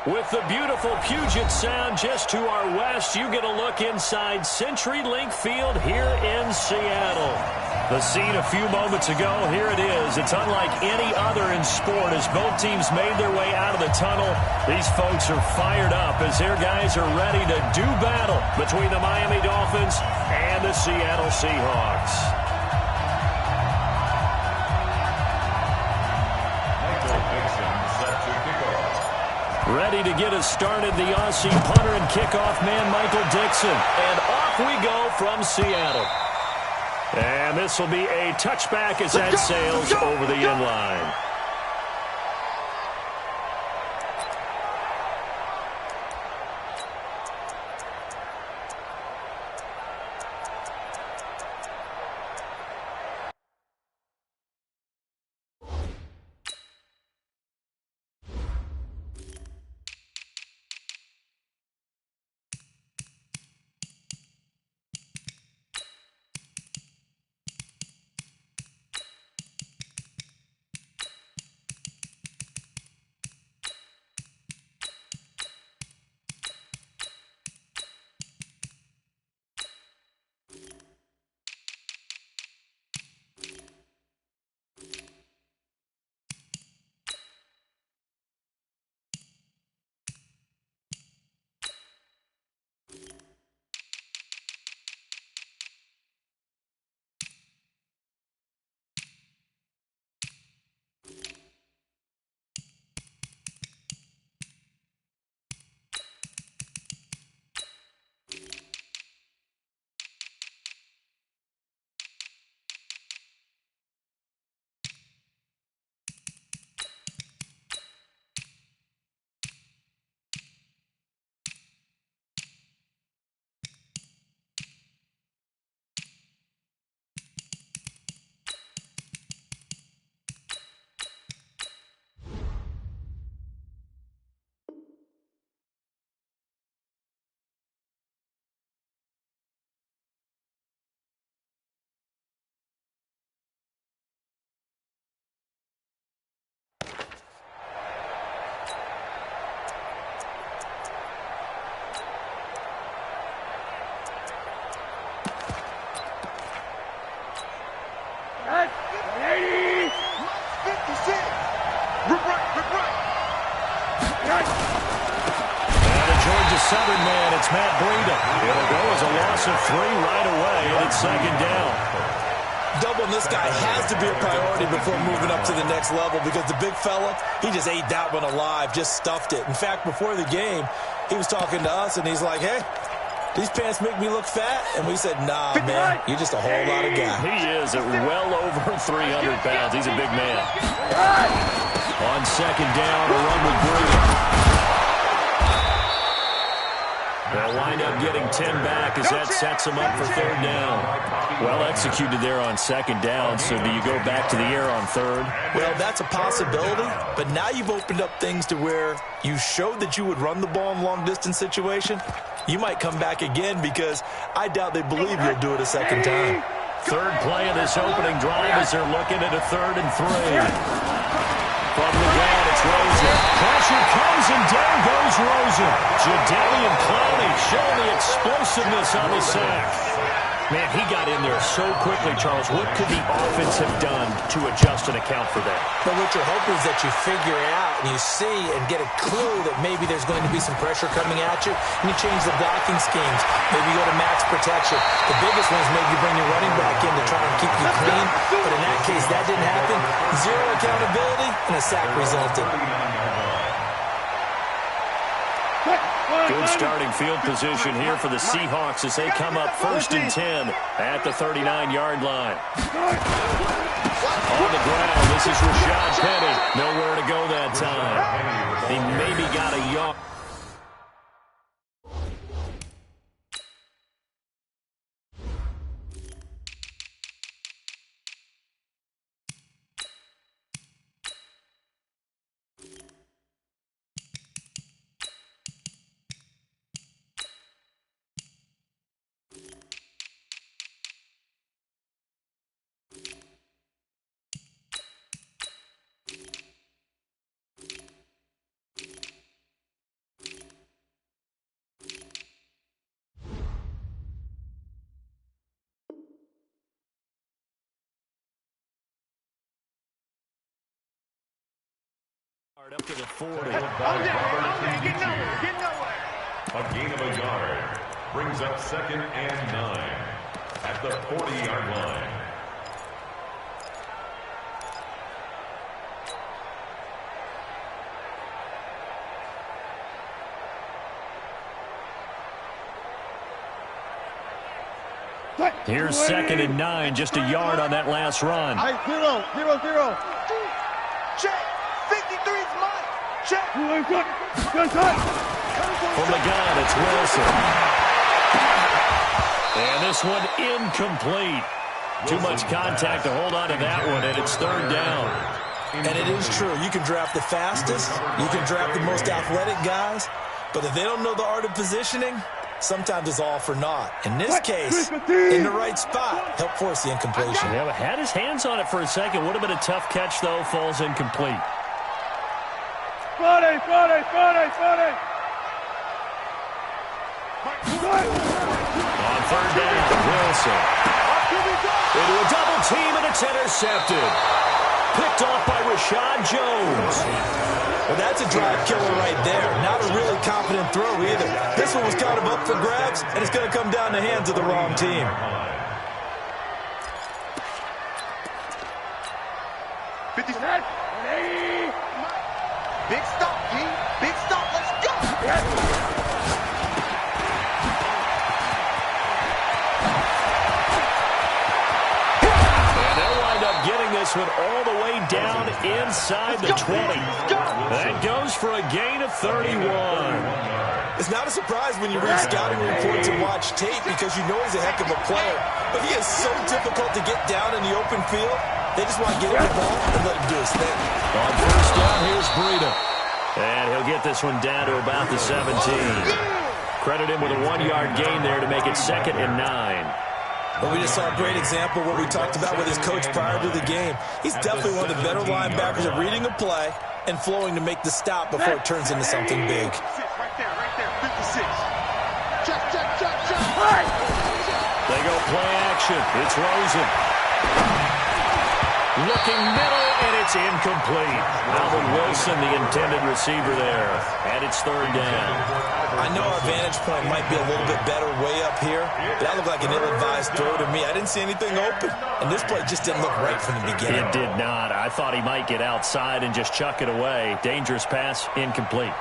With the beautiful Puget Sound just to our west, you get a look inside CenturyLink Field here in Seattle. The scene a few moments ago, here it is. It's unlike any other in sport as both teams made their way out of the tunnel. These folks are fired up as their guys are ready to do battle between the Miami Dolphins and the Seattle Seahawks. Ready to get us started, the Aussie punter and kickoff man, Michael Dixon. And off we go from Seattle. And this will be a touchback as that sails over the end line. Southern man, it's Matt Breida. It'll go as a loss of 3 right away, and it's second down. Doubling this guy has to be a priority before moving up to the next level because the big fella, he just ate that one alive, just stuffed it. In fact, before the game, he was talking to us, and he's like, hey, these pants make me look fat. And we said, nah, man, you're just a whole lot of guy. He is at well over 300 pounds. He's a big man. On second down, a run with Breida. They'll wind up getting 10 back as that sets them up for third down. Well executed there on second down, so do you go back to the air on third? Well, that's a possibility, but now you've opened up things to where you showed that you would run the ball in long-distance situation. You might come back again because I doubt they believe you'll do it a second time. Third play of this opening drive as they're looking at a 3rd and 3. From the ground, it's Rosen. Pressure comes, and down goes Rosen. Jadeveon Clowney showing the explosiveness on the sack. Man, he got in there so quickly, Charles. What could the offense have done to adjust and account for that? But what you're hoping is that you figure out and you see and get a clue that maybe there's going to be some pressure coming at you, and you change the blocking schemes. Maybe you go to max protection. The biggest one is maybe you bring your running back in to try and keep you clean. But in that case, that didn't happen. Zero accountability, and a sack resulted. Good starting field position here for the Seahawks as they come up 1st and 10 at the 39-yard line. On the ground, this is Rashad Penny. Nowhere to go that time. He maybe got a yard. Up to the 40. Get nowhere. A gain of a yard brings up 2nd and 9 at the 40-yard line. Here's 2nd and 9, just a yard on that last run. 0, 0, 0. Check. 53's mine. Check. From the gun, it's Wilson. And this one incomplete. Too much contact to hold on to that one, and it's 3rd down. And it is true. You can draft the fastest. You can draft the most athletic guys. But if they don't know the art of positioning, sometimes it's all for naught. In this case, in the right spot, help force the incompletion. Yeah, but had his hands on it for a second. Would have been a tough catch, though. Falls incomplete. Friday. On 3rd down, Wilson. Into a double team, and it's intercepted. Picked off by Rashad Jones. Well, that's a drive killer right there. Not a really confident throw either. This one was kind of up for grabs, and it's going to come down the hands of the wrong team. Big stop, G. Big stop. Let's go. Getting this one all the way down inside the 20. That goes for a gain of 31. It's not a surprise when you read scouting reports and watch tape because you know he's a heck of a player. But he is so difficult to get down in the open field. They just want to get him the ball and let him do his thing. On 1st down, here's Breida. And he'll get this one down to about the 17. Credit him with a 1-yard gain there to make it 2nd and 9. But we just saw a great example of what we talked about with his coach prior to the game. He's definitely one of the better linebackers at reading a play and flowing to make the stop before it turns into something big. Right there, 56. Check. They go play action. It's Rosen. Looking middle, and it's incomplete. Alvin Wilson, the intended receiver there. And it's 3rd down. I know our vantage point might be a little bit better way up here, but that looked like an ill-advised throw to me. I didn't see anything open, and this play just didn't look right from the beginning. It did not. I thought he might get outside and just chuck it away. Dangerous pass, incomplete.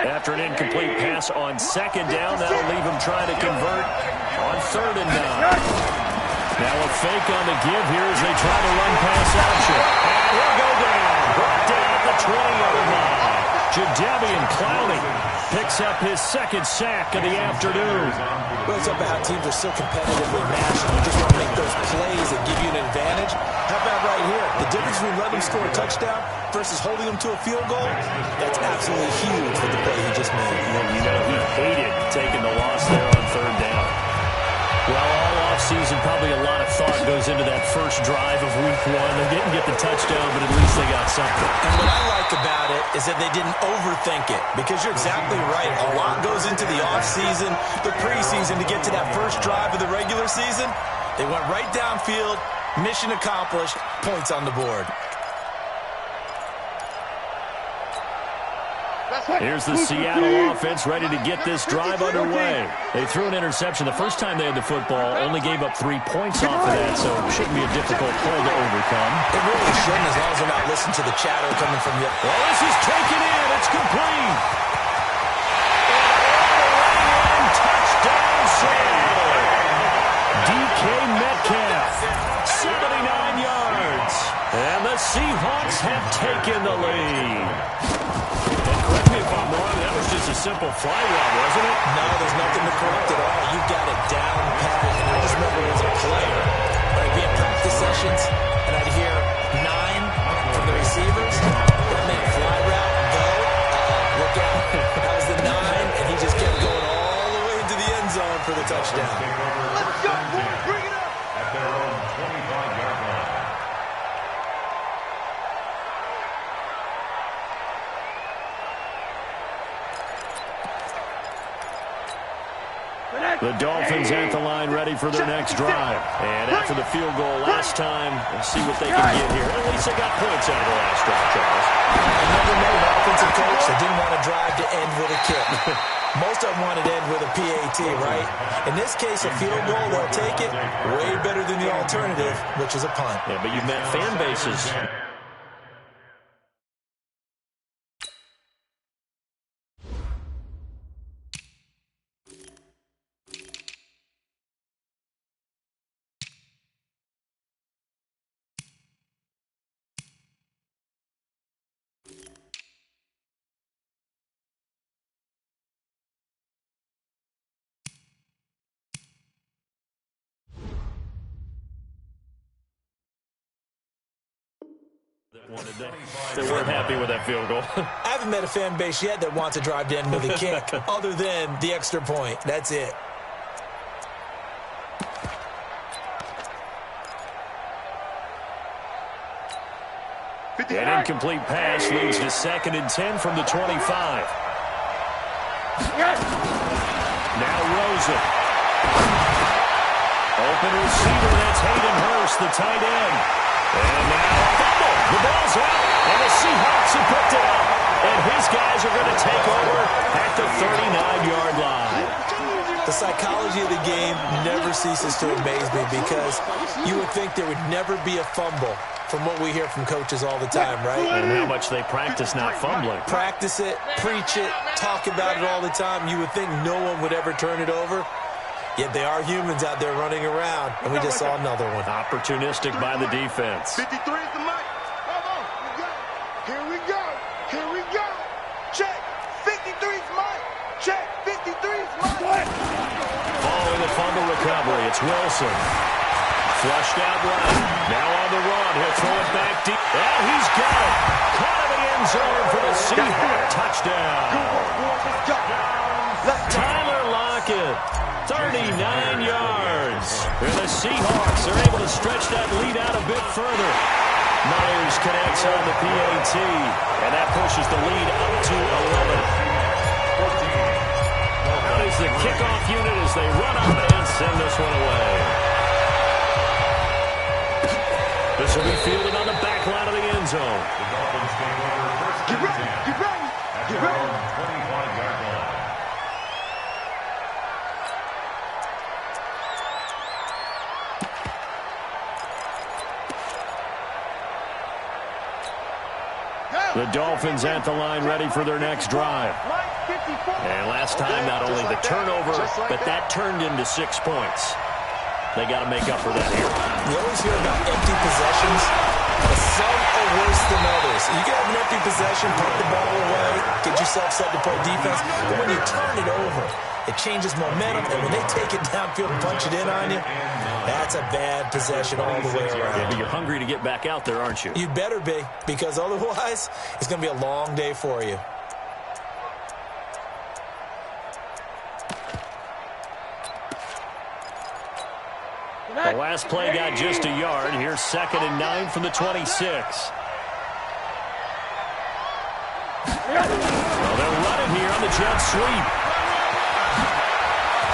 After an incomplete pass on 2nd down, that'll leave him trying to convert on 3rd and 9. Now a fake on the give here as they try to run pass action. And he'll go down. Brought down at the 20-yard line. Jadeveon Clowney picks up his 2nd sack of the afternoon. Well, it's up to how teams are so competitively matched. You just want to make those plays that give you an advantage. How about right here? The difference between letting him score a touchdown versus holding him to a field goal, that's absolutely huge for the play he just made. And you know he hated taking the loss there on 3rd down. Well, all offseason, probably a lot of thought goes into that first drive of Week 1. They didn't get the touchdown, but at least they got something. And what I like about it is that they didn't overthink it, because you're exactly right. A lot goes into the offseason, the preseason, to get to that first drive of the regular season. They went right downfield, mission accomplished, points on the board. Here's the Seattle offense ready to get this drive underway. They threw an interception the first time they had the football, only gave up 3 points off of that, so it shouldn't be a difficult pull to overcome. It really shouldn't, as long as they're not listening to the chatter coming from you. Well, this is taken in. It's complete. And touchdown, Seattle. DK Metcalf, 79 yards. And the Seahawks have taken the lead. Correct me if I'm wrong, that was just a simple fly route, wasn't it? No, there's nothing to correct at all. You got it down pat. And I just remember as a player, I'd be at practice sessions, and I'd hear 9 from the receivers. That meant fly route, go, look out. That was the 9, and he just kept going all the way into the end zone for the touchdown. Let's go, boys. Bring it up. At their own 25-yard line. The Dolphins Dolphins at the line ready for their next drive. And after the field goal last time, we'll see what they can get here. At least they got points out of the last drive, Charles. I never know an offensive coach that didn't want to drive to end with a kick. Most of them wanted to end with a PAT, right? In this case, a field goal, they'll take it. Way better than the alternative, which is a punt. Yeah, but you've met fan bases. They weren't happy with that field goal. I haven't met a fan base yet that wants to drive to end with a kick other than the extra point. That's it. An incomplete pass leads to 2nd and 10 from the 25. Now Rosen. Open receiver, that's Hayden Hurst, the tight end. And now a fumble. The ball's out, and the Seahawks have picked it up. And his guys are going to take over at the 39-yard line. The psychology of the game never ceases to amaze me because you would think there would never be a fumble from what we hear from coaches all the time, right? And how much they practice not fumbling. Practice it, preach it, talk about it all the time. You would think no one would ever turn it over. Yet they are humans out there running around, and we just saw another one. Opportunistic by the defense. 53 is the mic. Come on. Here we go. Here we go. Check. 53 is Mike. Check. 53 is Mike. Following the fumble recovery, it's Wilson. Flushed out right. Now on the run. He'll throw it back deep. And he's got it. Caught in the end zone for the Seahawks. Touchdown. Tyler Lockett. 39 yards. And the Seahawks are able to stretch that lead out a bit further. Myers connects on the PAT, and that pushes the lead up to 11. Out is the kickoff unit as they run up and send this one away. This will be fielded on the back line of the end zone. Get ready. Get ready. Get ready. 25-yard line. The Dolphins at the line ready for their next drive. And last time, not only the turnover, but that turned into 6 points. They got to make up for that here. You always hear about empty possessions, but some are worse than others. You can have an empty possession, put the ball away, get yourself set to play defense, but when you turn it over, it changes momentum, and when they take it downfield and punch it in on you, that's a bad possession all the way around. Yeah, but you're hungry to get back out there, aren't you? You'd better be, because otherwise, it's going to be a long day for you. The last play got just a yard. Here's 2nd and 9 from the 26. Well, they'll run it here on the jet sweep.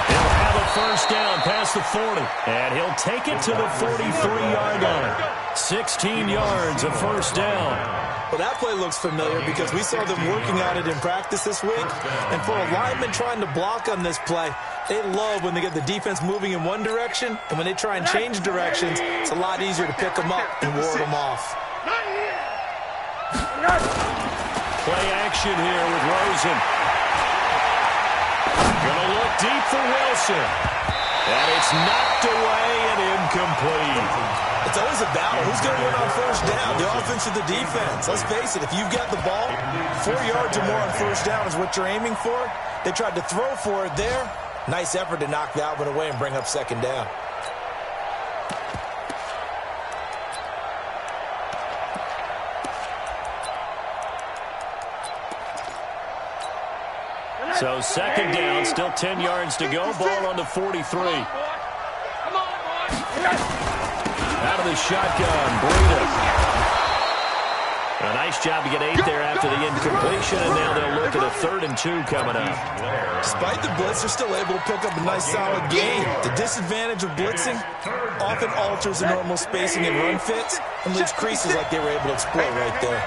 He'll have a first down past the 40. And he'll take it to the 43-yard line. 16 yards, a first down. Well, that play looks familiar because we saw them working on it in practice this week. And for a lineman trying to block on this play, they love when they get the defense moving in one direction. And when they try and change directions, it's a lot easier to pick them up and ward them off. Play action here with Rosen. Gonna look deep for Wilson. And it's knocked away and incomplete. It's always a battle. Who's going to win on first down, the offense or the defense? Let's face it, if you've got the ball, 4 yards or more on first down is what you're aiming for. They tried to throw for it there. Nice effort to knock that one away and bring up 2nd down. So 2nd down, still 10 yards to go. Ball on the 43. Out of the shotgun, Breida. A nice job to get 8 there after the incompletion, and now they'll look at a 3rd and 2 coming up. Despite the blitz, they're still able to pick up a nice solid gain. The disadvantage of blitzing often alters the normal spacing and run fits and leaves creases like they were able to exploit right there.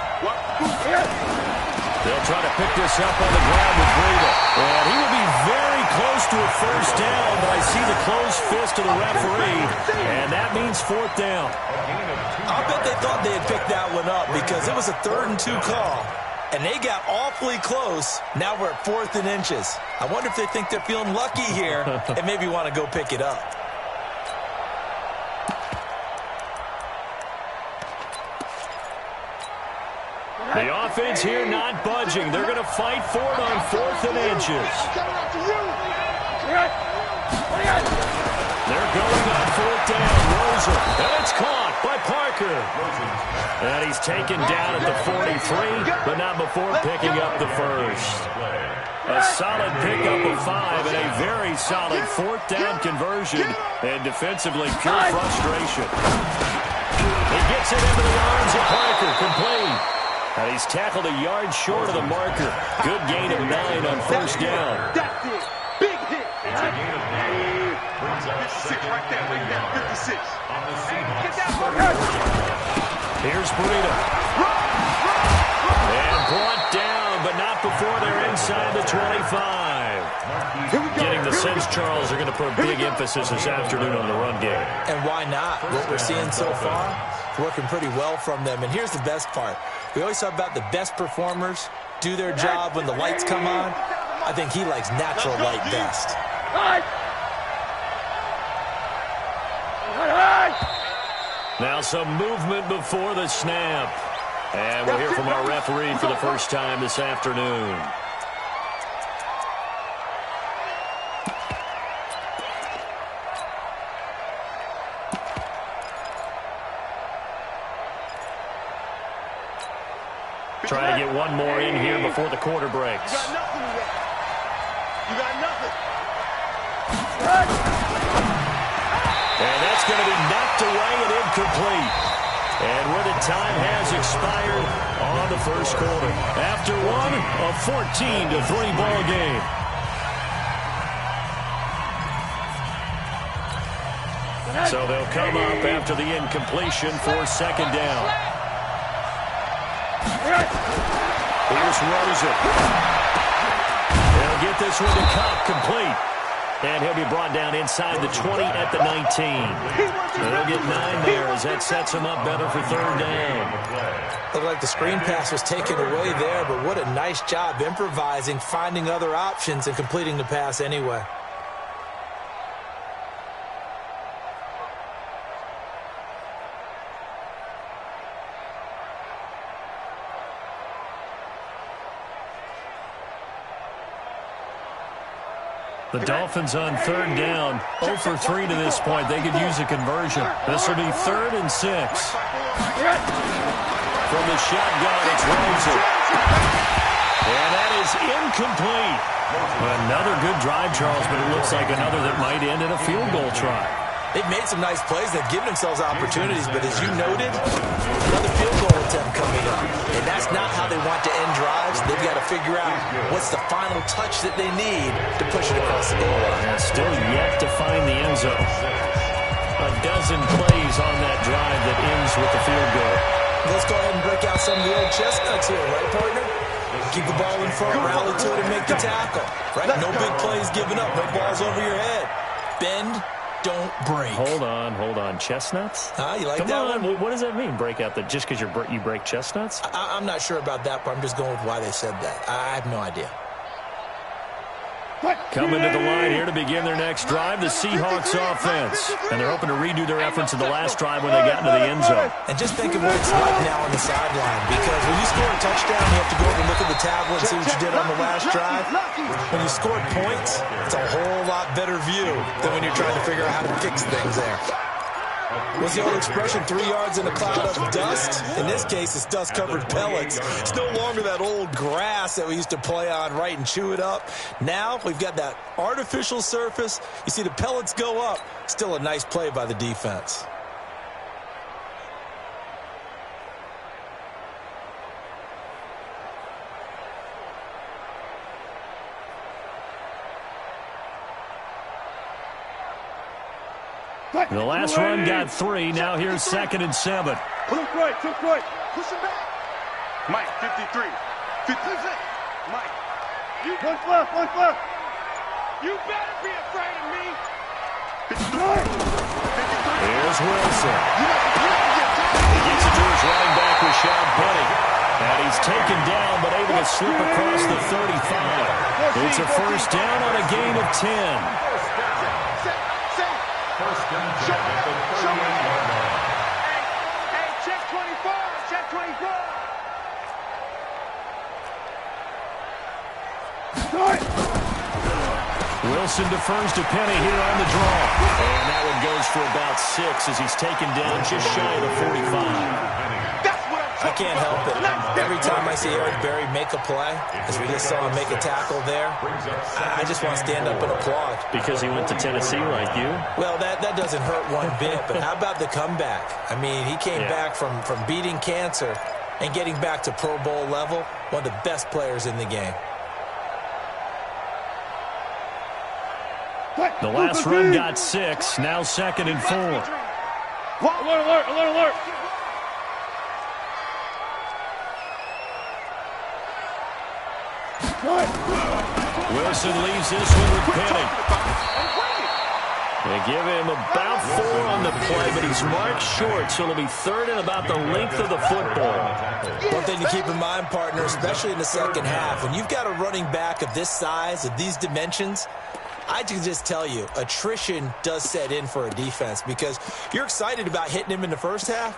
They'll try to pick this up on the ground with Breida. And he will be very close to a 1st down, but I see the closed fist of the referee, and that means 4th down. I'll bet they thought they had picked that one up because it was a 3rd and 2 call, and they got awfully close. Now we're at 4th and inches. I wonder if they think they're feeling lucky here and maybe want to go pick it up. The offense here not budging. They're going to fight for it on 4th and inches. They're going on 4th down. Rosen, and it's caught by Parker. And he's taken down at the 43, but not before picking up the 1st. A solid pickup of 5 and a very solid 4th down conversion. And defensively, pure frustration. He gets it into the arms of Parker, complete. And he's tackled a yard short of the marker. Good gain of 9 on 1st down. That's it. Big hit. It's a gain of 9. Brings up 56 right there, 56. On the Seahawks. Here's Breida. And brought down, but not before they're inside the 25. Getting the sense, Charles, they're going to put a big emphasis this afternoon on the run game. And why not? What we're seeing so far, working pretty well from them. And here's the best part. We always talk about the best performers do their job when the lights come on. I think he likes natural light best. Now some movement before the snap. And we'll hear from our referee for the first time this afternoon. Trying to get one more in here before the quarter breaks. You got nothing yet. You got nothing. And that's going to be knocked away and incomplete. And where the time has expired on the 1st quarter. After one, a 14-3 ball game. So they'll come up after the incompletion for 2nd down. Here's Rosen. They'll get this one to Cobb, complete. And he'll be brought down inside the 20 at the 19. And they'll get 9 there as that sets him up better for 3rd down. Looked like the screen pass was taken away there, but what a nice job improvising, finding other options, and completing the pass anyway. The Dolphins on 3rd down, 0 for 3 to this point. They could use a conversion. This will be 3rd and 6. From the shotgun, it's Rosen. And that is incomplete. Another good drive, Charles, but it looks like another that might end in a field goal try. They've made some nice plays. They've given themselves opportunities, but as you noted, another field goal attempt coming up. And that's not how they want to end drives. They've got to figure out what's the final touch that they need to push it across the goal line. And still yet to find the end zone. A dozen plays on that drive that ends with the field goal. Let's go ahead and break out some of the old chestnuts here, right, partner? Keep the ball in front, rally to it, and make the tackle. Right? No big plays given up. No balls over your head. Bend. Don't break. Hold on. Chestnuts? You like Come that on. one? What does that mean, break out? Just because you break chestnuts? I'm not sure about that, but I'm just going with why they said that. I have no idea. Coming to the line here to begin their next drive, the Seahawks offense. And they're hoping to redo their efforts in the last drive when they got into the end zone. And just think of what it's like now on the sideline, because when you score a touchdown, you have to go over and look at the tablet and see what you did on the last drive. When you scored points, it's a whole lot better view than when you're trying to figure out how to fix things there. What's the old expression? 3 yards in a cloud of dust? In this case, it's dust-covered pellets. It's no longer that old grass that we used to play on, right, and chew it up. Now we've got that artificial surface. You see the pellets go up. Still a nice play by the defense. The last run got 3. Now here's 2nd and 7. Took right. Push him back. Mike, 53. 56. Mike. One left. You better be afraid of me. 53. Here's Wilson. He gets it to his running back, Rashad Penny. And he's taken down, but able to slip across the 35. It's a first down on a gain of 10. First and 10 at the 38-yard line. Hey, check 24. Check 24. Wilson defers to Penny here on the draw. And that one goes for about 6 as he's taken down just shy of the 45. I can't help it. Every time I see Eric Berry make a play, as we just saw him make a tackle there, I just want to stand up and applaud. Because he went to Tennessee like you? Well, that doesn't hurt one bit, but how about the comeback? I mean, he came back from beating cancer and getting back to Pro Bowl level, one of the best players in the game. The last run got 6, now 2nd and 4. Alert. Wilson leaves this one with Penny. They give him about 4 on the play, but he's marked short, so it'll be 3rd and about the length of the football. One thing to keep in mind, partner, especially in the second half, when you've got a running back of this size, of these dimensions, I can just tell you, attrition does set in for a defense because you're excited about hitting him in the first half.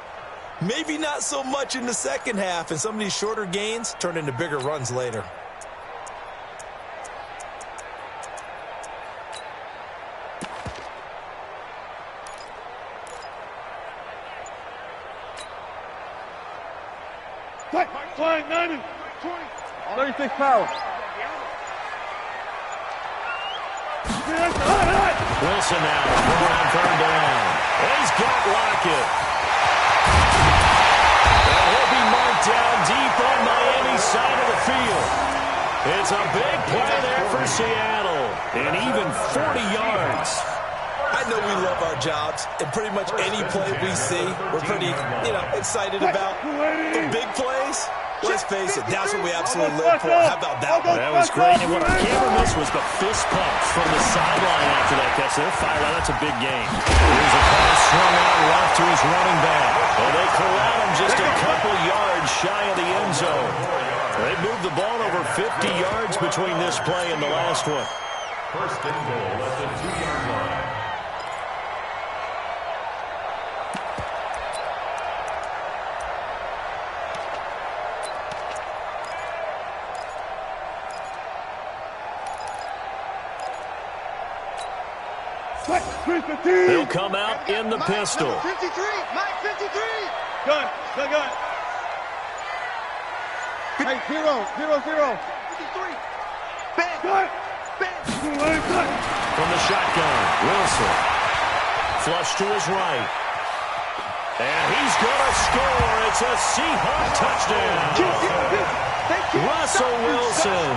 Maybe not so much in the second half, and some of these shorter gains turn into bigger runs later. Flying 90. 36 power. Wilson now, on 3rd down. He's got Lockett. And he'll be marked down deep on Miami's side of the field. It's a big play there for Seattle. And even 40 yards. I know we love our jobs, and pretty much any play we see, we're pretty, excited about. The big plays, let's face it, that's what we absolutely live for. How about that one? That was great. And what our camera missed was the fist pump from the sideline after that catch. They're fired out. That's a big game. Here's a pass swung out left to his running back. And they corral him just a couple yards shy of the end zone. They moved the ball over 50 yards between this play and the last one. First and goal at the 2-yard line. They'll come out in the pistol. Mike 53. Gun. Hey, 0. 53. Ben. From the shotgun, Wilson. Flush to his right. And he's going to score. It's a Seahawk touchdown. Russell Wilson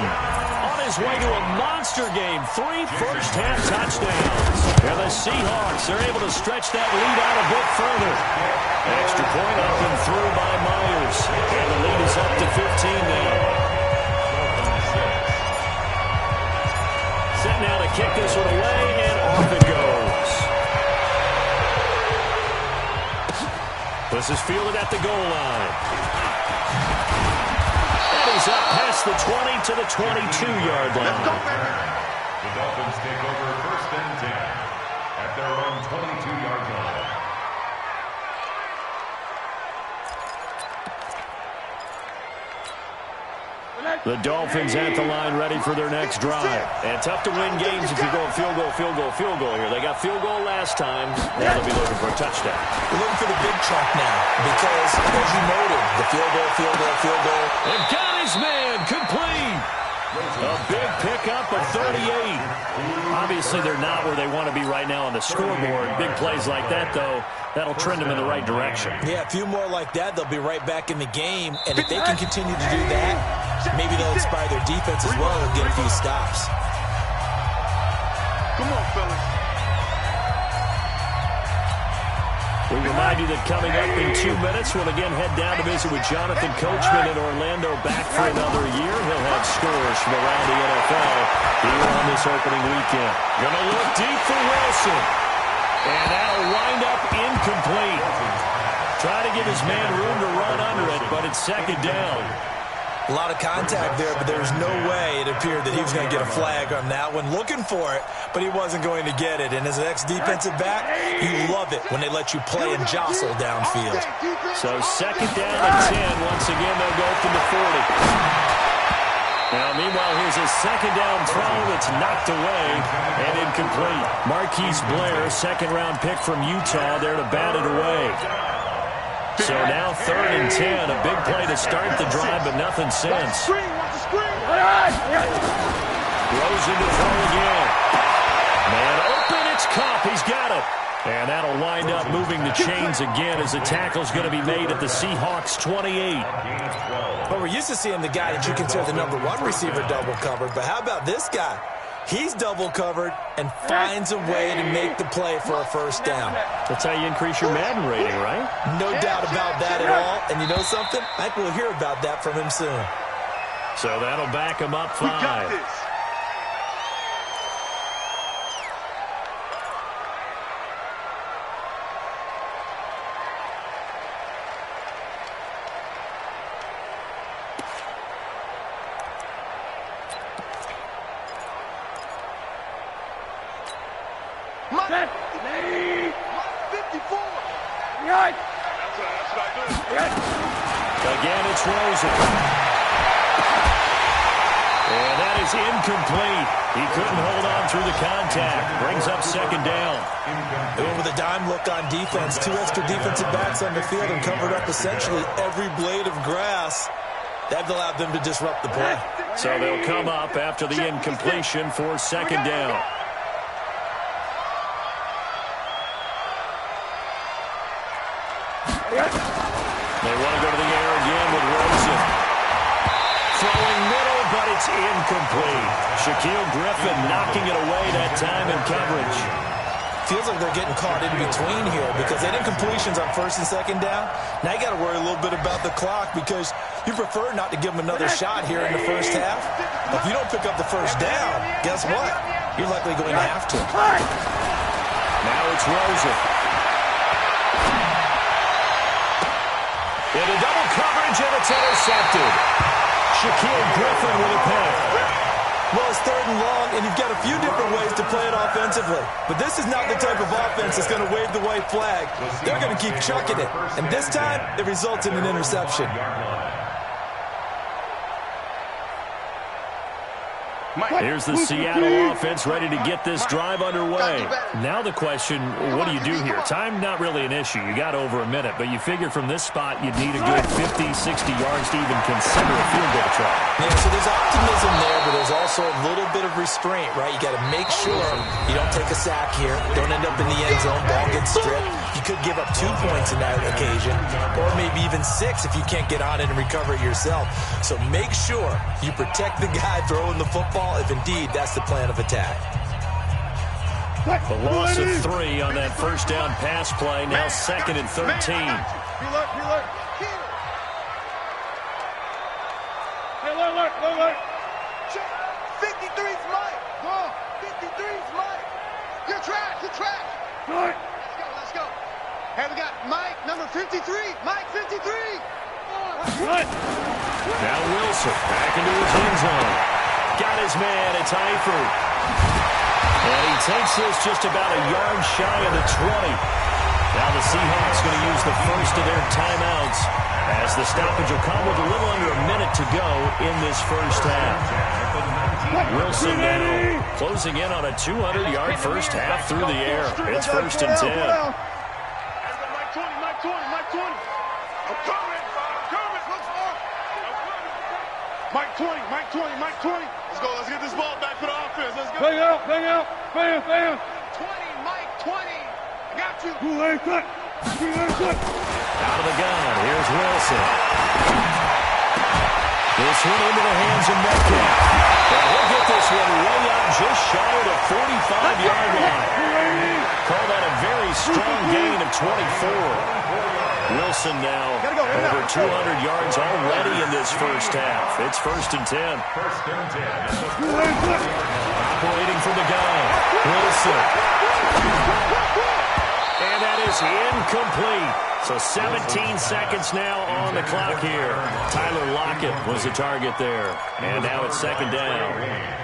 on his way to a monster game. 3 first-half touchdowns. And the Seahawks are able to stretch that lead out a bit further. Extra point up and through by Myers. And the lead is up to 15 now. Set now to kick this one away, and off it goes. This is fielded at the goal line. And he's up past the 20 to the 22-yard line. The Dolphins take over 1st and 10 at their own 22-yard line. The Dolphins at the line ready for their next drive. And tough to win games if you're going field goal here. They got field goal last time. Now they'll be looking for a touchdown. We're looking for the big chunk now because, as you noted, the field goal. And got his man complete. A big pickup of 38. Obviously, they're not where they want to be right now on the scoreboard. Big plays like that, though, that'll trend them in the right direction. Yeah, a few more like that, they'll be right back in the game. And if they can continue to do that, maybe they'll inspire their defense as well and get a few stops. Come on, fellas. We remind you that coming up in 2 minutes, we'll again head down to visit with Jonathan Coachman in Orlando, back for another year. He'll have scores from around the NFL here on this opening weekend. Gonna look deep for Wilson. And that'll wind up incomplete. Try to give his man room to run under it, but it's second down. A lot of contact there, but there was no way it appeared that he was going to get a flag on that one. Looking for it, but he wasn't going to get it. And as an ex-defensive back, you love it when they let you play and jostle downfield. So second down and 10. Once again, they'll go from the 40. Now, meanwhile, here's a second down throw that's knocked away and incomplete. Marquise Blair, second-round pick from Utah, there to bat it away. So now third and 10, a big play to start the drive, but nothing since. Rosen to throw again. Man open, it's Kupp. He's got it. And that'll wind up moving the chains again as the tackle's going to be made at the Seahawks 28. But we're used to seeing the guy that you consider the number one receiver double covered. But how about this guy? He's double covered and finds a way to make the play for a first down. That's how you increase your Madden rating, right? No doubt about that at all. And you know something? I think we'll hear about that from him soon. So that'll back him up 5. We got this. Mike 54. That's what I do. Again, it's Rosen. And that is incomplete. He couldn't hold on through the contact. Brings up second down. They went with a dime look on defense. 2 extra defensive backs on the field and covered up essentially every blade of grass. That allowed them to disrupt the play. So they'll come up after the incompletion for second down. They want to go to the air again with Rosen. Throwing middle, but it's incomplete. Shaquille Griffin knocking it away that time in coverage. Feels like they're getting caught in between here because they did completions on first and second down. Now you got to worry a little bit about the clock because you prefer not to give them another shot here in the first half. If you don't pick up the first down, guess what? You're likely going to have to. Now it's Rosen. Into double coverage, and it's intercepted. Shaquille Griffin with a pick. Well, it's third and long, and you've got a few different ways to play it offensively. But this is not the type of offense that's going to wave the white flag. They're going to keep chucking it. And this time, it results in an interception. Here's the Seattle offense ready to get this drive underway. Now the question, what do you do here? Time not really an issue. You got over a minute, but you figure from this spot you'd need a good 50, 60 yards to even consider a field goal try. Yeah, so there's optimism there, but there's also a little bit of restraint, right? You got to make sure you don't take a sack here. Don't end up in the end zone. Ball gets stripped. You could give up 2 points in that occasion, or maybe even 6 if you can't get on it and recover it yourself. So make sure you protect the guy throwing the football if indeed that's the plan of attack. The loss of 3 on that first down pass play. Now second and 13. Hey, look. 53's Mike. 53's Mike. You're trash. Let's go. Hey, we got Mike, number 53. Mike, 53. Now Wilson back into his end zone. Got his man. It's Eifert. And he takes this just about a yard shy of the 20. Now the Seahawks going to use the first of their timeouts as the stoppage will come with a little under a minute to go in this first half. Wilson now closing in on a 200-yard first half through the air. It's first and 10. Mike 20. I'm coming. Mike 20. Let's go. Let's get this ball back for the offense. Let's go. Bang out. 20, Mike 20. I got you. Out of the gun. Here's Wilson. This one into the hands of Metcalf. And he'll get this one way up just shy of the 45-yard line. Call that a very strong gain of 24. Wilson now over 200 yards already in this first half. It's 1st and 10. Operating from the gun, Wilson. And that is incomplete. So 17 seconds now on the clock here. Tyler Lockett was the target there. And now it's 2nd down.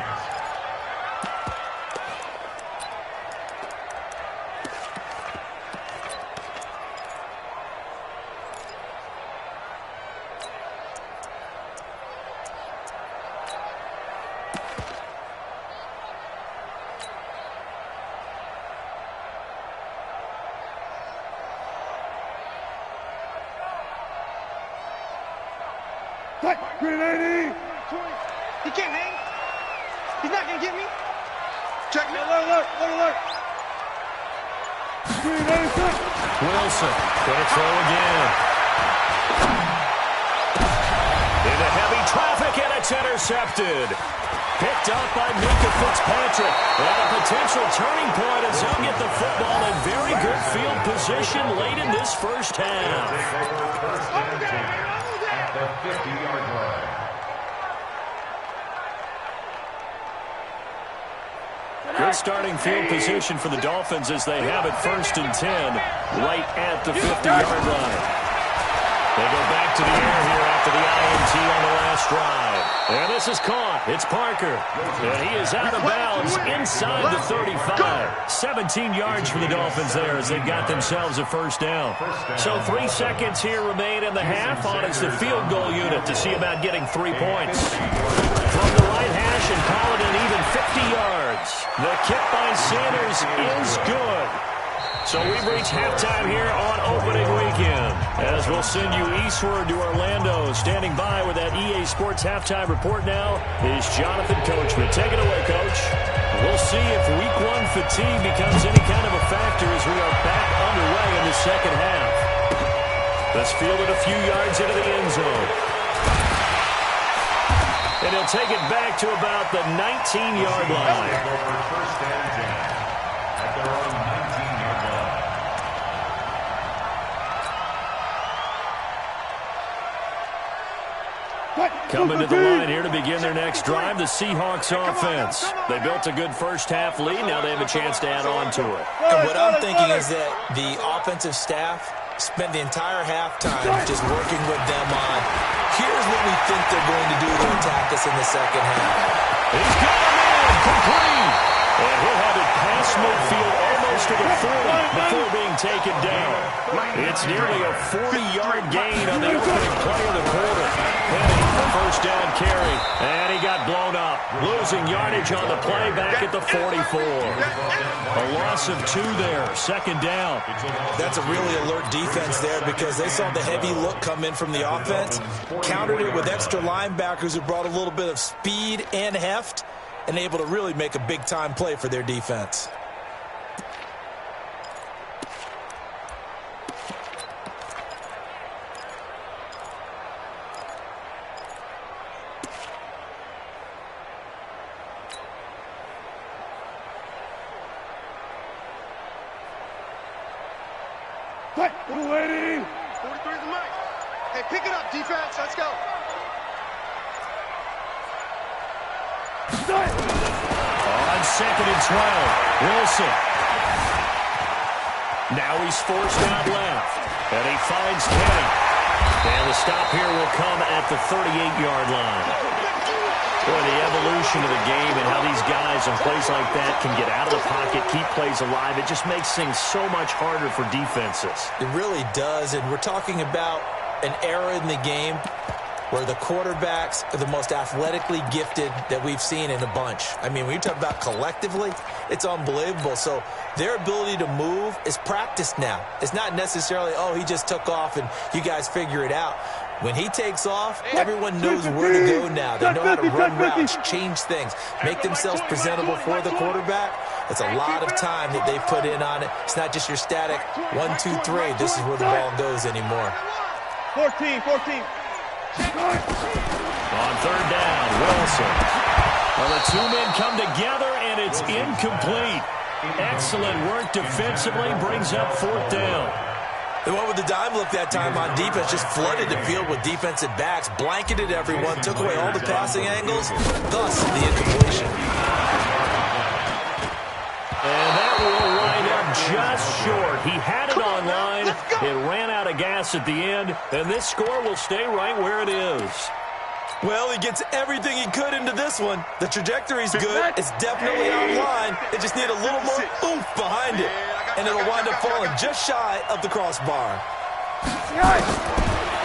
Grenade! He can't hang. He's not going to get me. Check me. Alert. Wilson going to throw again. Into heavy traffic, and it's intercepted. Picked up by Mika Fitzpatrick. And a potential turning point as he'll get the football in very good field position late in this first half. At the 50-yard line. Good starting field position for the Dolphins as they have it 1st and 10 right at the 50-yard line. They go back to the air here after the INT on the last drive. And this is caught. It's Parker. And he is out of bounds inside the 35. 17 yards for the Dolphins there as they've got themselves a 1st down. So 3 seconds here remain in the half on as the field goal unit to see about getting 3 points. From the right hash and call it an even 50 yards. The kick by Sanders is good. So we've reached halftime here on opening weekend. As we'll send you eastward to Orlando. Standing by with that EA Sports halftime report now is Jonathan Coachman. Take it away, Coach. We'll see if Week 1 fatigue becomes any kind of a factor as we are back underway in the second half. Let's field it a few yards into the end zone. And he'll take it back to about the 19-yard line. First and 10 at their own 19-yard line. Coming to the line here to begin their next drive, the Seahawks offense. They built a good first half lead. Now they have a chance to add on to it. And what I'm thinking is that the offensive staff spent the entire halftime just working with them on, here's what we think they're going to do to attack us in the second half. He's got him in, complete. And he'll have it past midfield almost to the 40 before being taken down. It's nearly a 40-yard gain on the opening play of the quarter. Heading for 1st down carry. And he got blown up. Losing yardage on the play back at the 44. A loss of 2 there. 2nd down. That's a really alert defense there because they saw the heavy look come in from the offense, countered it with extra linebackers who brought a little bit of speed and heft, and able to really make a big-time play for their defense. Waiting. 43 is the mic. Hey, pick it up, defense. Let's go. On 2nd and 12, Wilson. Now he's forced out left. And he finds Kenny. And the stop here will come at the 38-yard line. Boy, the evolution of the game and how these guys in plays like that can get out of the pocket, keep plays alive, it just makes things so much harder for defenses. It really does, and we're talking about an era in the game where the quarterbacks are the most athletically gifted that we've seen in a bunch. I mean, when you talk about collectively, it's unbelievable. So their ability to move is practiced now. It's not necessarily, oh, he just took off and you guys figure it out. When he takes off, everyone knows where to go now. They know how to run routes, change things, make themselves presentable for the quarterback. It's a lot of time that they put in on it. It's not just your static 1, 2, 3. This is where the ball goes anymore. 14. On 3rd down, Wilson. Well, the two men come together, and it's incomplete. Excellent work defensively, brings up 4th down. They went with the dime look that time on defense, just flooded the field with defensive backs, blanketed everyone, took away all the passing angles, thus the incompletion. And that will wind up just short. He had it on line. It ran out of gas at the end, and this score will stay right where it is. Well, he gets everything he could into this one. The trajectory's good. It's definitely online. It just need a little more oomph behind it. And it'll wind up falling just shy of the crossbar.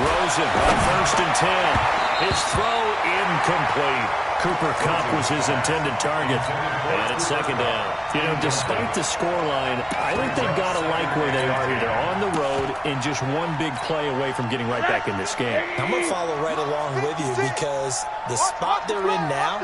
Rosen on 1st and 10. His throw incomplete. Cooper Kupp was his intended target. And it's 2nd down. You know, despite the scoreline, I think they've got to like where they are here. They're on the road and just one big play away from getting right back in this game. I'm going to follow right along with you because the spot they're in now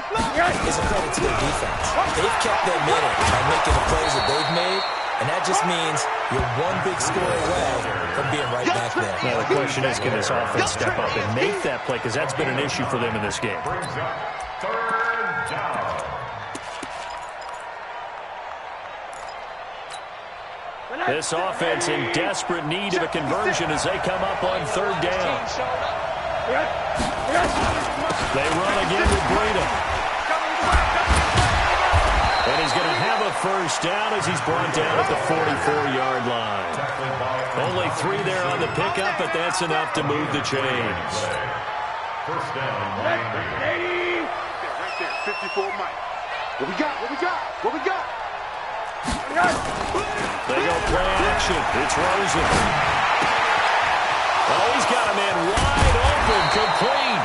is a credit to their defense. They've kept them in it by making the plays that they've made. And that just means you're one big score away from being right back there. Now the question is, can this offense step up and make that play? Because that's been an issue for them in this game. Brings up 3rd down. This offense in desperate need of a conversion as they come up on 3rd down. They run again with Breida. And he's going to have a 1st down as he's brought down at the 44-yard line. Only 3 there on the pickup, but that's enough to move the chains. 1st down, Miami. Right there, 54 Mike. What we got? What we got? What we got? They go play action. It's Rosen. Oh, he's got a man wide open, complete.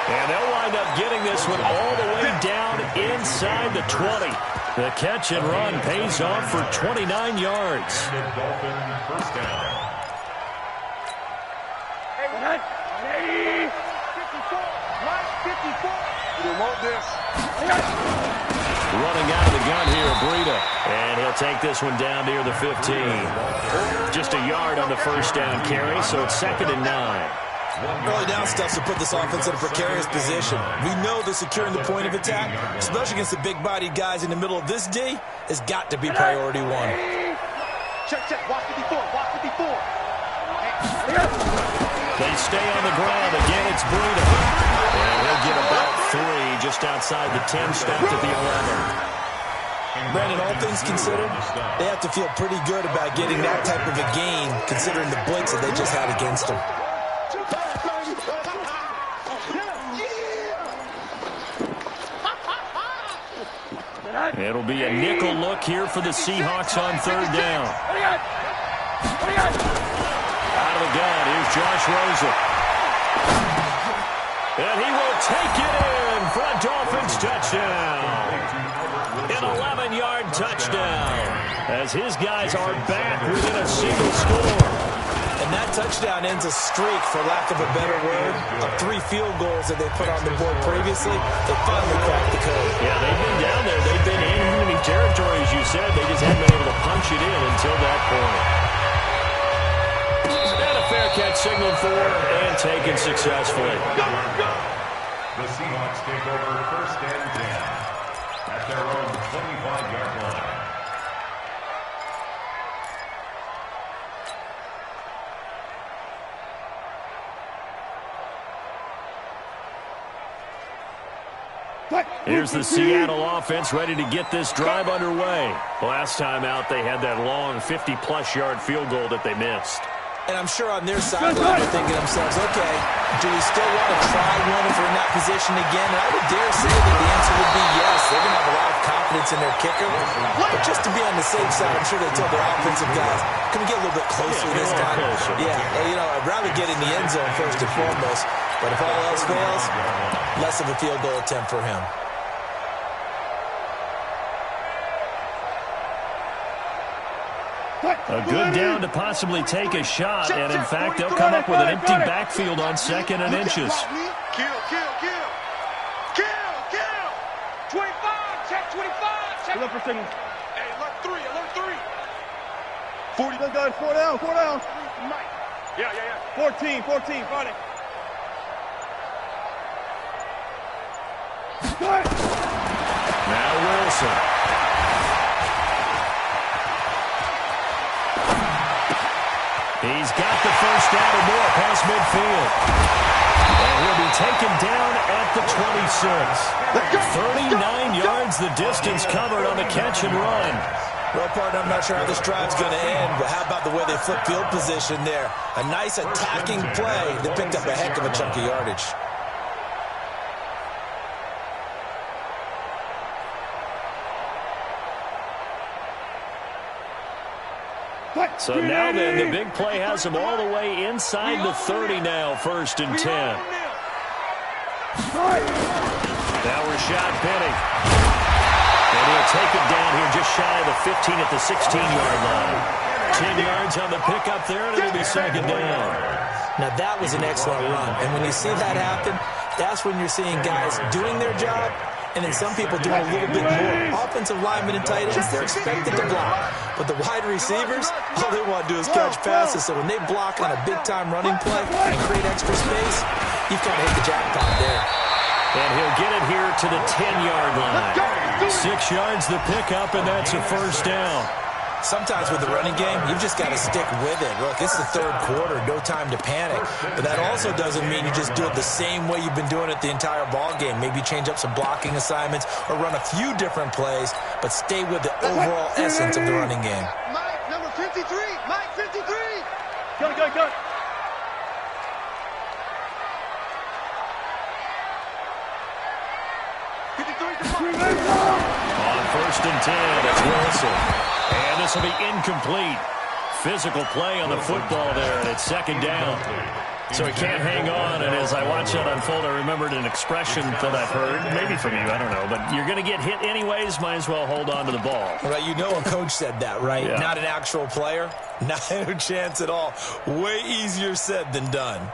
And they'll wind up getting this one all the way down inside the 20. The catch and run pays off for 29 yards. Dolphin 1st down. Hey, 54. Mike, 54. You don't want this. Running out of the gun here, Breida. And he'll take this one down near the 15. Just a yard on the 1st down carry, so it's 2nd and 9. Early down stuff's to put this offense in a precarious position. We know that securing the point of attack, especially against the big-bodied guys in the middle of this D, has got to be priority 1. Check, watch 54, watch 54. They stay on the ground. Again, it's Breida. And he'll get about 3 just outside the 10, stopped at the 11. Brandon, all things considered, they have to feel pretty good about getting that type of a game, considering the blitz that they just had against them. It'll be a nickel look here for the Seahawks on 3rd down. Out of the gun, here's Josh Rosen. And he will take it in for a Dolphins touchdown. An 11-yard touchdown as his guys are back within a single score. And that touchdown ends a streak, for lack of a better word, of 3 field goals that they put on the board previously. They finally cracked the code. Yeah, they've been down there. They've been in enemy territory, as you said. They just haven't been able to punch it in until that point. And a fair catch signaled for and taken successfully. The Seahawks take over 1st and 10 at their own 25-yard line. Here's the Seattle offense ready to get this drive underway. Last time out, they had that long 50-plus yard field goal that they missed. And I'm sure on their sideline they're thinking to themselves, okay, do we still want to try one if we're in that position again? And I would dare say that the answer would be yes. They're going to have a lot of confidence in their kicker. But just to be on the safe side, I'm sure they told their offensive guys, can we get a little bit closer this time? Yeah, you know, I'd rather get in the end zone first and foremost. But if all else fails, less of a field goal attempt for him. A good down to possibly take a shot, and in fact, they'll come up with an empty backfield on 2nd and inches. Kill. 25, check 25, check. Look for signal. Hey, alert 3. 40. Let's go, 4 down. Mike. Yeah. 14, Friday. Wilson. He's got the first down and more past midfield. And he'll be taken down at the 26. 39 yards the distance covered on the catch and run. Well, partner, I'm not sure how this drive's going to end, but how about the way they flip field position there? A nice attacking play that picked up a heck of a chunk of yardage. So now then, the big play has him all the way inside the 30 now, 1st and 10. Now Rashad Penny. And he'll take it down here just shy of the 15 at the 16-yard line. 10 yards on the pickup there, and it'll be 2nd down. Now, that was an excellent run. And when you see that happen, that's when you're seeing guys doing their job, and then some people doing a little bit more. Offensive linemen and tight ends, they're expected to block. But the wide receivers, all they want to do is catch passes. So when they block on a big-time running play and create extra space, you've kind of hit the jackpot there. And he'll get it here to the 10-yard line. 6 yards the pickup, and that's a 1st down. Sometimes with the running game, you've just got to stick with it. Look, it's the 3rd quarter, no time to panic. But that also doesn't mean you just do it the same way you've been doing it the entire ball game. Maybe change up some blocking assignments or run a few different plays, but stay with the overall essence of the running game. Mike, number 53. Mike, 53. Go. 53. On 1st and 10, it's Wilson. And this will be incomplete. Physical play on the football there, and it's 2nd down. So he can't hang on, and as I watch that unfold, I remembered an expression that I've heard, maybe from you, I don't know, but you're going to get hit anyways, might as well hold on to the ball. Right, you know a coach said that, right? Yeah. Not an actual player. Not a chance at all. Way easier said than done.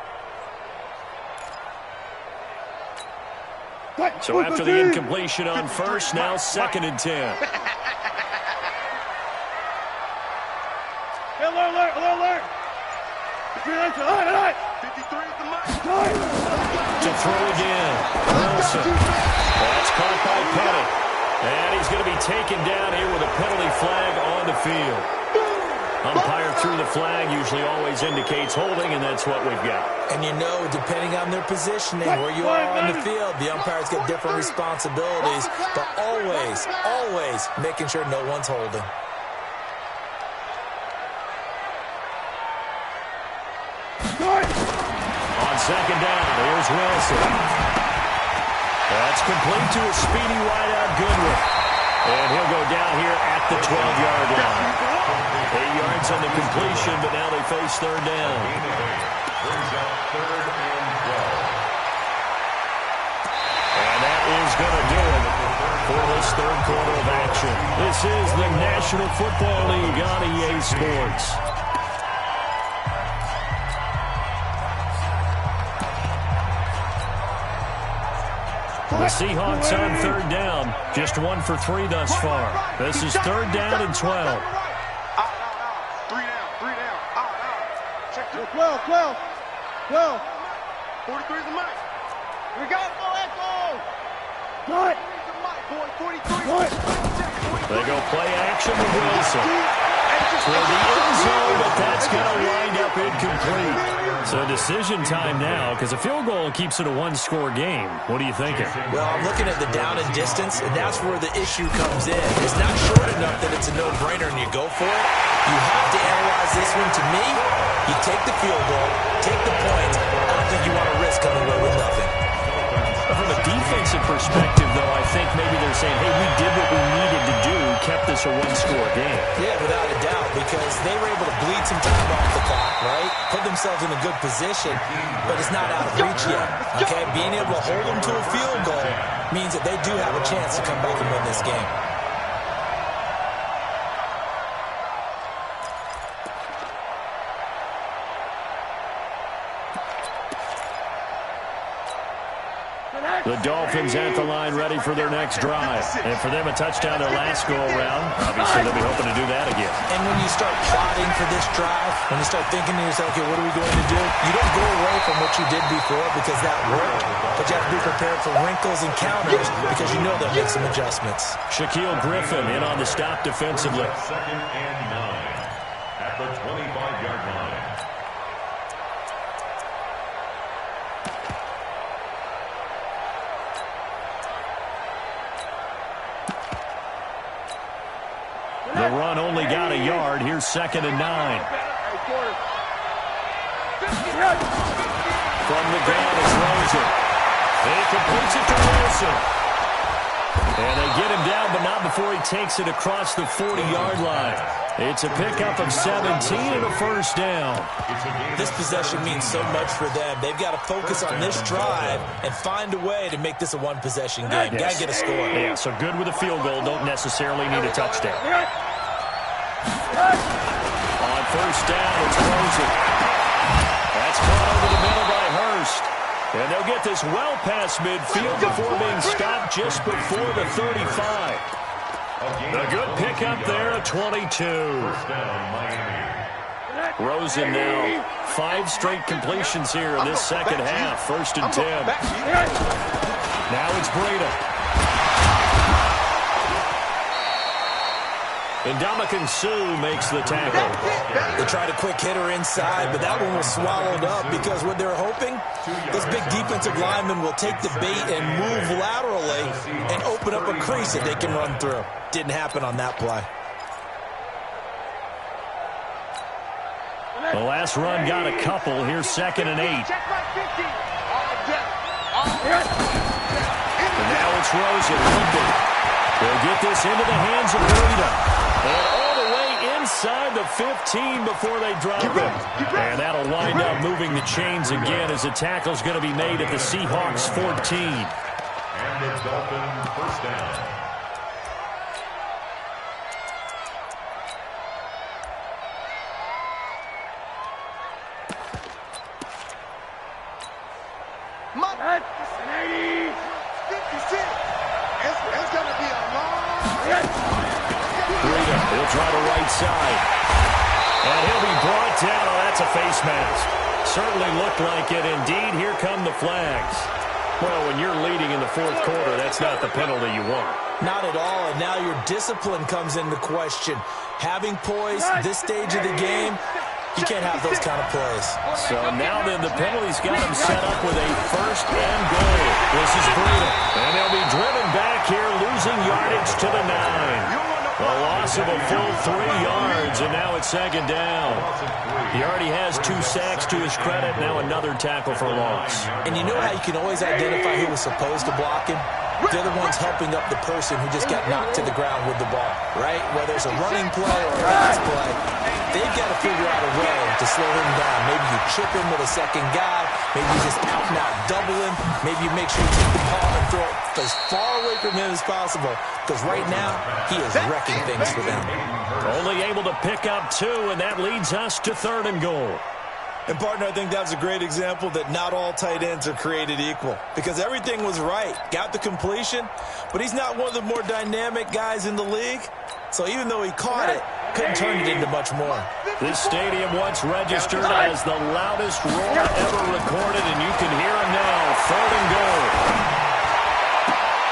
So after the incompletion on 1st, now 2nd and 10. Alert. 53 is the mark. To throw again. Wilson. That's caught by Pettit. And he's going to be taken down here with a penalty flag on the field. Umpire threw the flag, usually always indicates holding, and that's what we've got. And you know, depending on their positioning, where you are on the field, the umpires get different responsibilities, but always making sure no one's holding. On 2nd down, here's Wilson. That's complete to a speedy wideout Goodwin. And he'll go down here at the 12-yard line. 8 yards on the completion, but now they face 3rd down. Brings up 3rd and 12. And that is going to do it for this 3rd quarter of action. This is the National Football League on EA Sports. The Seahawks on 3rd down. Just 1 for 3 thus far. This is 3rd down and 12. 3 down. Check 12. 43 is the mic. We got it, Echo. Good. They go play action with Wilson. For the end zone, but that's going to wind up incomplete. So decision time now, because a field goal keeps it a 1-score game. What are you thinking? Well, I'm looking at the down and distance, and that's where the issue comes in. It's not short enough that it's a no-brainer and you go for it. You have to analyze this one. To me, you take the field goal, take the points. I don't think you want to risk coming away with nothing. From a defensive perspective, though, I think maybe they're saying, hey, we did what we needed to do, kept this a 1-score game. Yeah, without a doubt, because they were able to bleed some time off the clock, right? Put themselves in a good position, but it's not out of reach yet, okay? Being able to hold them to a field goal means that they do have a chance to come back and win this game. The Dolphins at the line ready for their next drive. And for them, a touchdown their last go-around. Obviously, they'll be hoping to do that again. And when you start plotting for this drive, when you start thinking to yourself, okay, what are we going to do? You don't go away from what you did before because that worked. But you have to be prepared for wrinkles and counters because you know they'll make some adjustments. Shaquille Griffin in on the stop defensively. Second and 9 at the 25-yard line. The run only got a yard. Here's 2nd and 9. From the gun is Rosen. He completes it to Wilson. And they get him down, but not before he takes it across the 40-yard line. It's a pickup of 17 and a first down. This possession means so much for them. They've got to focus on this drive and find a way to make this a one-possession game. Got to get a score. Yeah, so good with a field goal. Don't necessarily need a touchdown. On first down, it's Rosen. That's caught over the middle by Hurst. And they'll get this well past midfield before being stopped just before the 35. A good pickup there at 22. Rosen now 5 straight completions here in this second half. 1st and 10. Now it's Breida. And Ndamukong Suh makes the tackle. They tried a quick hitter inside, but that one was swallowed up because what they're hoping, this big defensive lineman will take the bait and move laterally and open up a crease that they can run through. Didn't happen on that play. The last run got a couple. Here's 2nd and 8. And now it's Rosen looking. They'll get this into the hands of Breida. And all the way inside the 15 before they drop it. And that'll wind up moving the chains again as the tackle's going to be made at the Seahawks 14. And the Dolphins first down. Breida will try the right side. And he'll be brought down. Oh, that's a face mask. Certainly looked like it. Indeed, here come the flags. Well, when you're leading in the 4th quarter, that's not the penalty you want. Not at all, and now your discipline comes into question. Having poise this stage of the game, you can't have those kind of plays. So now then, the penalty's got him set up with a 1st and goal. This is Breida. And they'll be driven back here, losing yardage to the 9. A loss of a full 3 yards, and now it's 2nd down. He already has 2 sacks to his credit, now another tackle for loss. And you know how you can always identify who was supposed to block him? They're the ones helping up the person who just got knocked to the ground with the ball, right? Whether it's a running play or a pass play, they've got to figure out a way to slow him down. Maybe you chip him with a second guy. Maybe you just out and out double him. Maybe you make sure you take the ball and throw it as far away from him as possible. Because right now, he is wrecking things for them. Only able to pick up 2, and that leads us to 3rd and goal. And, partner, I think that's a great example that not all tight ends are created equal. Because everything was right. Got the completion, but he's not one of the more dynamic guys in the league. So even though he caught it, couldn't turn it into much more. This stadium once registered as the loudest roar ever recorded, and you can hear him now. 3rd and goal.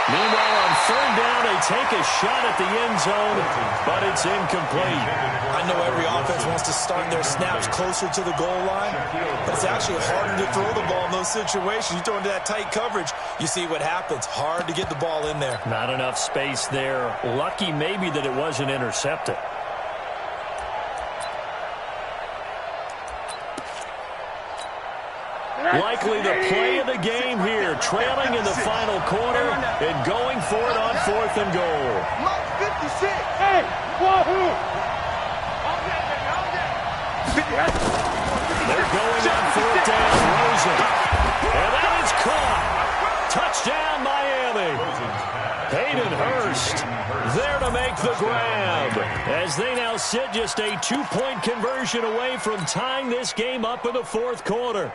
Meanwhile, on 3rd down, they take a shot at the end zone, but it's incomplete. I know every offense wants to start their snaps closer to the goal line, but it's actually harder to throw the ball in those situations. You throw into that tight coverage, you see what happens. Hard to get the ball in there. Not enough space there. Lucky maybe that it wasn't intercepted. Likely the play of the game here, trailing in the final quarter and going for it on 4th and goal. Mike 56. Hey, wahoo! They're going on 4th down, Rosen. And that is caught. Touchdown, Miami. Hayden Hurst there to make the grab as they now sit just a 2-point conversion away from tying this game up in the 4th quarter.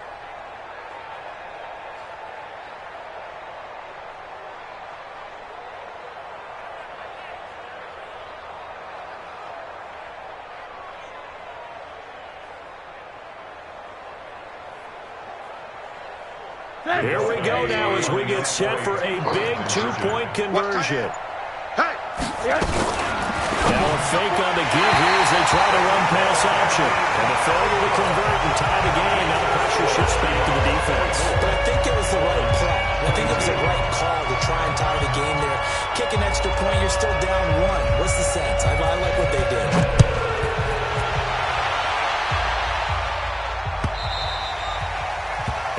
Here we go now as we get set for a big two-point conversion. Now a fake on the give here as they try to run pass option. And the failure to convert and tie the game. Now the pressure shifts back to the defense. But I think it was the right play. I think it was the right call to try and tie the game there. Kick an extra point, you're still down one. What's the sense? I like what they did.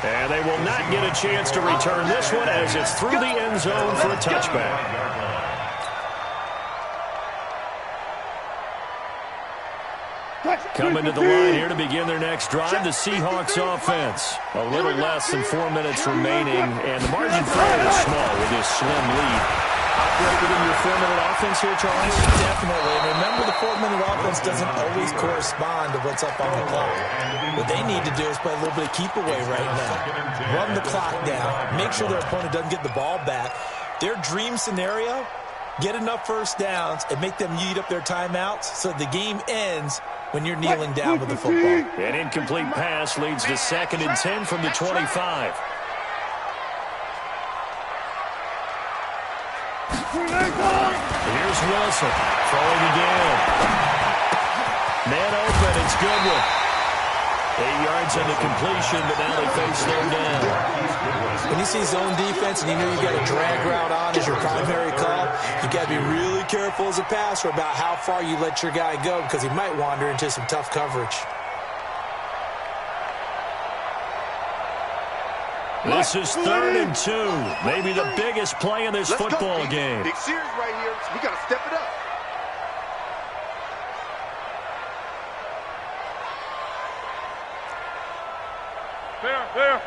And they will not get a chance to return this one as it's through the end zone for a touchback. Coming to the line here to begin their next drive, the Seahawks offense. A little less than 4 minutes remaining, and the margin for error is small with this slim lead. Operated in your 4-minute offense here, Charles? Definitely. And remember, the 4-minute offense doesn't always correspond to what's up on the clock. What they need to do is play a little bit of keep away right now. Run the clock down. Make sure their opponent doesn't get the ball back. Their dream scenario, get enough first downs and make them eat up their timeouts so the game ends when you're kneeling down with the football. An incomplete pass leads to 2nd and 10 from the 25. Here's Wilson throwing again. Man open, it's Goodwin. 8 yards on the completion, but now they face them down. When you see zone defense and you know you got a drag route on as your primary call, you got to be really careful as a passer about how far you let your guy go because he might wander into some tough coverage. This is 3rd and 2. Maybe the biggest play in this football game. Big series right here. We got to step it up. Fair.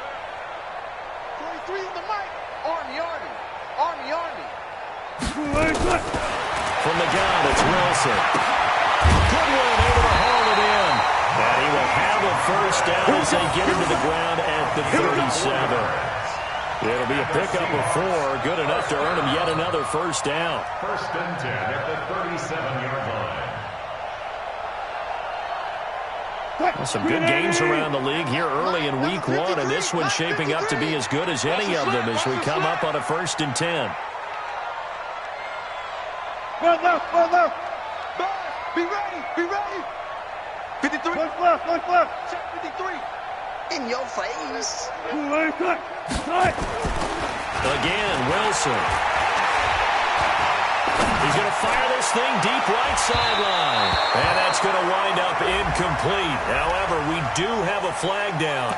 23 on the mic. Army. From the gun, it's Wilson. Goodwin able to haul it in. And he will have a first down as they get into the ground at the 37. It'll be a pickup of 4. Good enough to earn him yet another first down. 1st and 10 at the 37-yard line. Well, some good games around the league here early in week 1, and this one's shaping up to be as good as any of them as we come up on a 1st and 10. Run left. Be ready. 53. One left. Check 53. In your face. Again, Wilson. He's going to fire this thing deep right sideline. And that's going to wind up incomplete. However, we do have a flag down.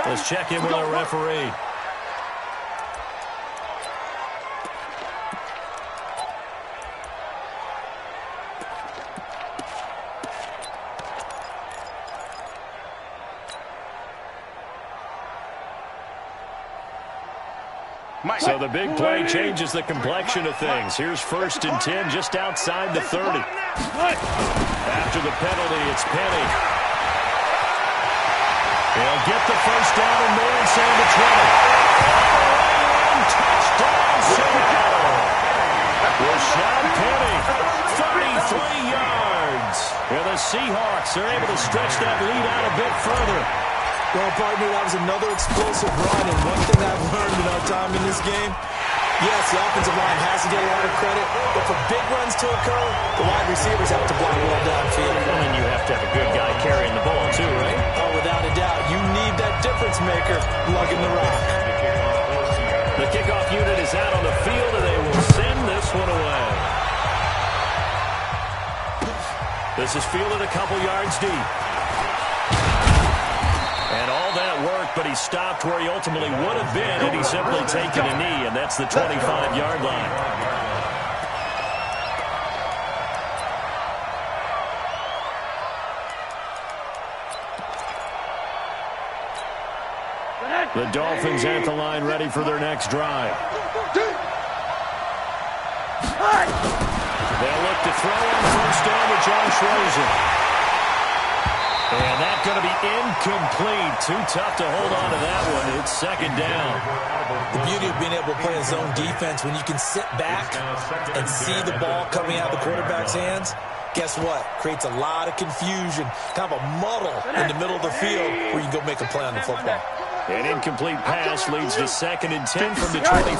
Let's check in with our referee. So the big play changes the complexion of things. Here's 1st and 10 just outside the 30. After the penalty, it's Penny. He'll get the first down and more inside the 20. Touchdown, Seattle. Rashad Penny, 33 yards. And the Seahawks are able to stretch that lead out a bit further. Well, partner, that was another explosive run, and one thing I've learned in our time in this game, yes, the offensive line has to get a lot of credit, but for big runs to occur, the wide receivers have to block well downfield. And then you have to have a good guy carrying the ball, too, right? Oh, without a doubt. You need that difference maker lugging the rock. The kickoff unit is out on the field, and they will send this one away. This is fielded a couple yards deep. And all that worked, but he stopped where he ultimately would have been had he simply taken a knee, and that's the 25-yard line. The Dolphins at the line ready for their next drive. They'll look to throw on first down to Josh Rosen. And that's going to be incomplete. Too tough to hold on to that one. It's 2nd down. The beauty of being able to play a zone defense, when you can sit back and see the ball coming out of the quarterback's hands, guess what? Creates a lot of confusion, kind of a muddle in the middle of the field where you can go make a play on the football. An incomplete pass leads to 2nd and 10 from the 25.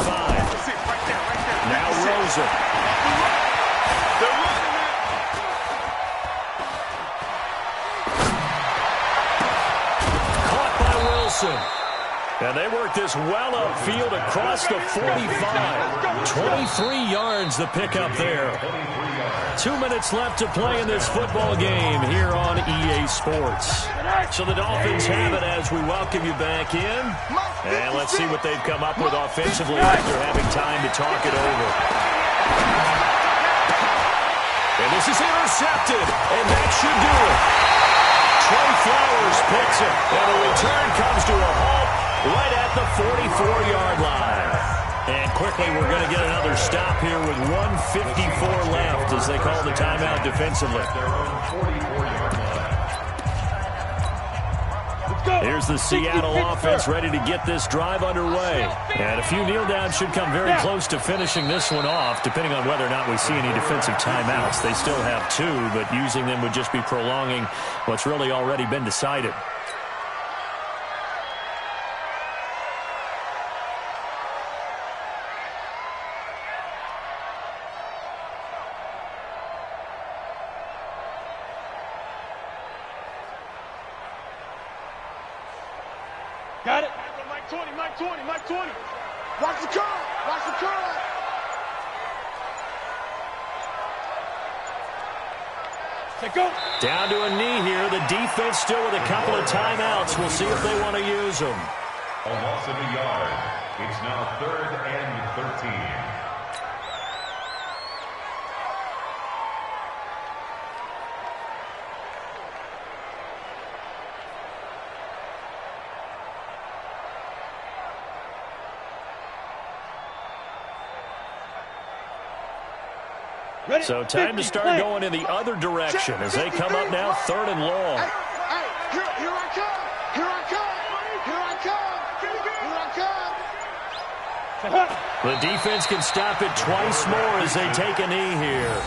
Now Rosen. Caught by Wilson. And they work this well upfield across the 45. 23 yards the pickup there. 2 minutes left to play in this football game here on EA Sports. So the Dolphins have it as we welcome you back in. And let's see what they've come up with offensively after having time to talk it over. And this is intercepted, and that should do it. Trey Flowers picks it, and the return comes to a halt right at the 44-yard line. And quickly, we're going to get another stop here with 1:54 left as they call the timeout defensively. Here's the Seattle offense ready to get this drive underway. And a few kneel downs should come very close to finishing this one off, depending on whether or not we see any defensive timeouts. They still have 2, but using them would just be prolonging what's really already been decided. Got it. Mike 20, Mike 20, Mike 20. Watch the curl. Watch the curl. Say go. Down to a knee here. The defense still with a couple of timeouts. We'll see if they want to use them. A loss of a yard. It's now 3rd and 13. So time to start going in the other direction as they come up now 3rd and long. Hey, here I come. Here I come. Here I come. Here I come. The defense can stop it twice more as they take a knee here.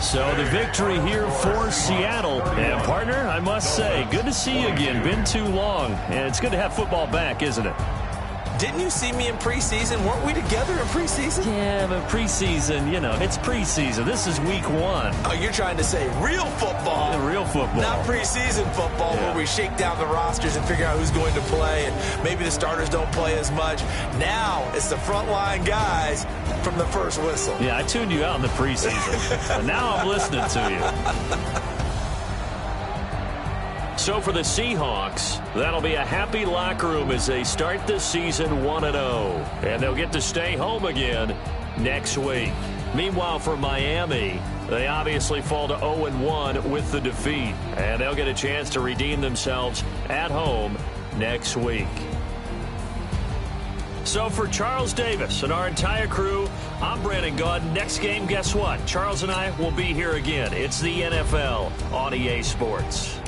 So the victory here for Seattle. And, partner, I must say, good to see you again. Been too long. And it's good to have football back, isn't it? Didn't you see me in preseason? Weren't we together in preseason? Yeah, but preseason, you know, it's preseason. This is week 1. Oh, you're trying to say real football. Yeah, real football. Not preseason football where we shake down the rosters and figure out who's going to play, and maybe the starters don't play as much. Now it's the frontline guys from the first whistle. Yeah, I tuned you out in the preseason. But now I'm listening to you. So for the Seahawks, that'll be a happy locker room as they start the season 1-0. And they'll get to stay home again next week. Meanwhile, for Miami, they obviously fall to 0-1 with the defeat. And they'll get a chance to redeem themselves at home next week. So for Charles Davis and our entire crew, I'm Brandon Gaudin. Next game, guess what? Charles and I will be here again. It's the NFL on EA Sports.